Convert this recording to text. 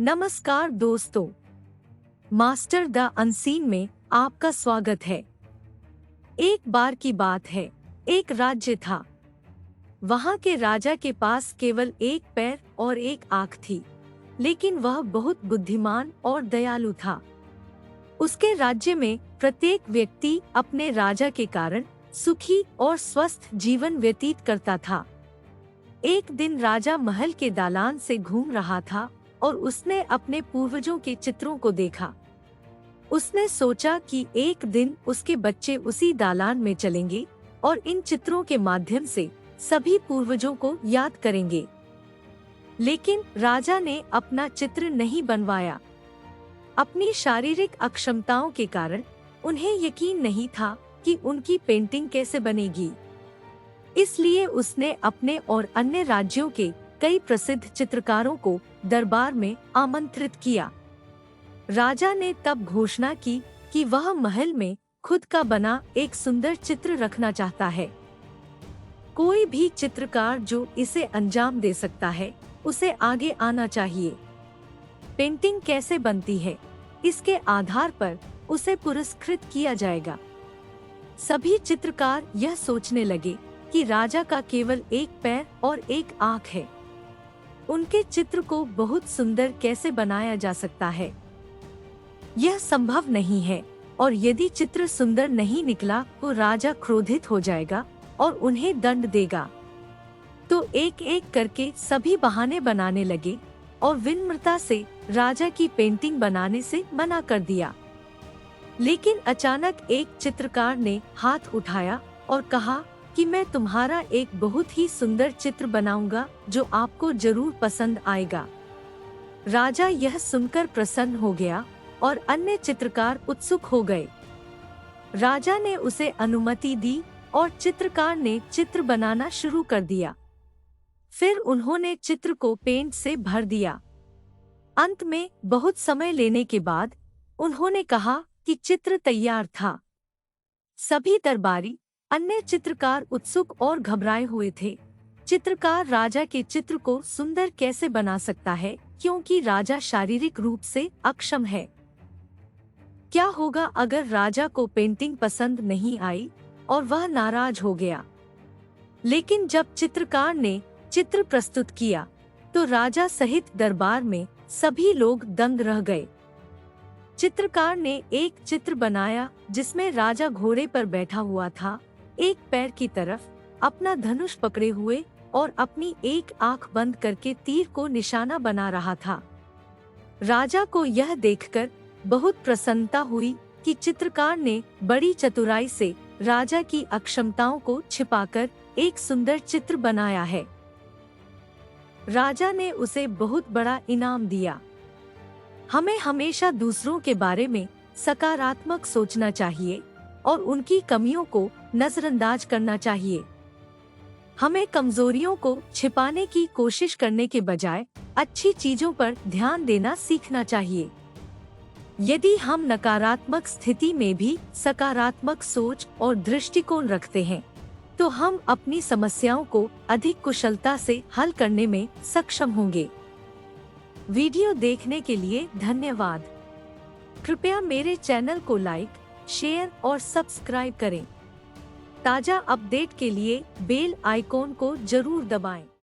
नमस्कार दोस्तों, master the unseen में आपका स्वागत है। एक बार की बात है, एक राज्य था। वहाँ के राजा के पास केवल एक पैर और एक आँख थी, लेकिन वह बहुत बुद्धिमान और दयालु था। उसके राज्य में प्रत्येक व्यक्ति अपने राजा के कारण सुखी और स्वस्थ जीवन व्यतीत करता था। एक दिन राजा महल के दालान से घूम रहा था और उसने अपने पूर्वजों के चित्रों को देखा। उसने सोचा कि एक दिन उसके बच्चे उसी दालान में चलेंगे और इन चित्रों के माध्यम से सभी पूर्वजों को याद करेंगे। लेकिन राजा ने अपना चित्र नहीं बनवाया। अपनी शारीरिक अक्षमताओं के कारण उन्हें यकीन नहीं था कि उनकी पेंटिंग कैसे बनेगी। इसलिए उसने अपने और अन्य राज्यों के कई प्रसिद्ध चित्रकारों को दरबार में आमंत्रित किया। राजा ने तब घोषणा की कि वह महल में खुद का बना एक सुंदर चित्र रखना चाहता है। कोई भी चित्रकार जो इसे अंजाम दे सकता है, उसे आगे आना चाहिए। पेंटिंग कैसे बनती है, इसके आधार पर उसे पुरस्कृत किया जाएगा। सभी चित्रकार यह सोचने लगे कि राजा का केवल एक पैर और एक आँख है। उनके चित्र को बहुत सुंदर कैसे बनाया जा सकता है? यह संभव नहीं है, और यदि चित्र सुंदर नहीं निकला तो राजा क्रोधित हो जाएगा और उन्हें दंड देगा। तो एक एक करके सभी बहाने बनाने लगे और विनम्रता से राजा की पेंटिंग बनाने से मना कर दिया। लेकिन अचानक एक चित्रकार ने हाथ उठाया और कहा कि मैं तुम्हारा एक बहुत ही सुंदर चित्र बनाऊंगा जो आपको जरूर पसंद आएगा। राजा यह सुनकर प्रसन्न हो गया और अन्य चित्रकार उत्सुक हो गए। राजा ने उसे अनुमति दी और चित्रकार ने चित्र बनाना शुरू कर दिया। फिर उन्होंने चित्र को पेंट से भर दिया। अंत में बहुत समय लेने के बाद उन्होंने कहा कि चित्र तैयार था। सभी दरबारी अन्य चित्रकार उत्सुक और घबराए हुए थे। चित्रकार राजा के चित्र को सुंदर कैसे बना सकता है, क्योंकि राजा शारीरिक रूप से अक्षम है। क्या होगा अगर राजा को पेंटिंग पसंद नहीं आई और वह नाराज हो गया? लेकिन जब चित्रकार ने चित्र प्रस्तुत किया तो राजा सहित दरबार में सभी लोग दंग रह गए। चित्रकार ने एक चित्र बनाया जिसमें राजा घोड़े पर बैठा हुआ था, एक पैर की तरफ अपना धनुष पकड़े हुए और अपनी एक आंख बंद करके तीर को निशाना बना रहा था। राजा को यह देखकर बहुत प्रसन्नता हुई कि चित्रकार ने बड़ी चतुराई से राजा की अक्षमताओं को छिपाकर एक सुंदर चित्र बनाया है। राजा ने उसे बहुत बड़ा इनाम दिया। हमें हमेशा दूसरों के बारे में सकारात्मक सोचना चाहिए और उनकी कमियों को नजरअंदाज करना चाहिए। हमें कमजोरियों को छिपाने की कोशिश करने के बजाय अच्छी चीजों पर ध्यान देना सीखना चाहिए। यदि हम नकारात्मक स्थिति में भी सकारात्मक सोच और दृष्टिकोण रखते हैं, तो हम अपनी समस्याओं को अधिक कुशलता से हल करने में सक्षम होंगे। वीडियो देखने के लिए धन्यवाद। कृपया मेरे चैनल को लाइक, शेयर और सब्सक्राइब करें। ताजा अपडेट के लिए बेल आइकॉन को जरूर दबाएं।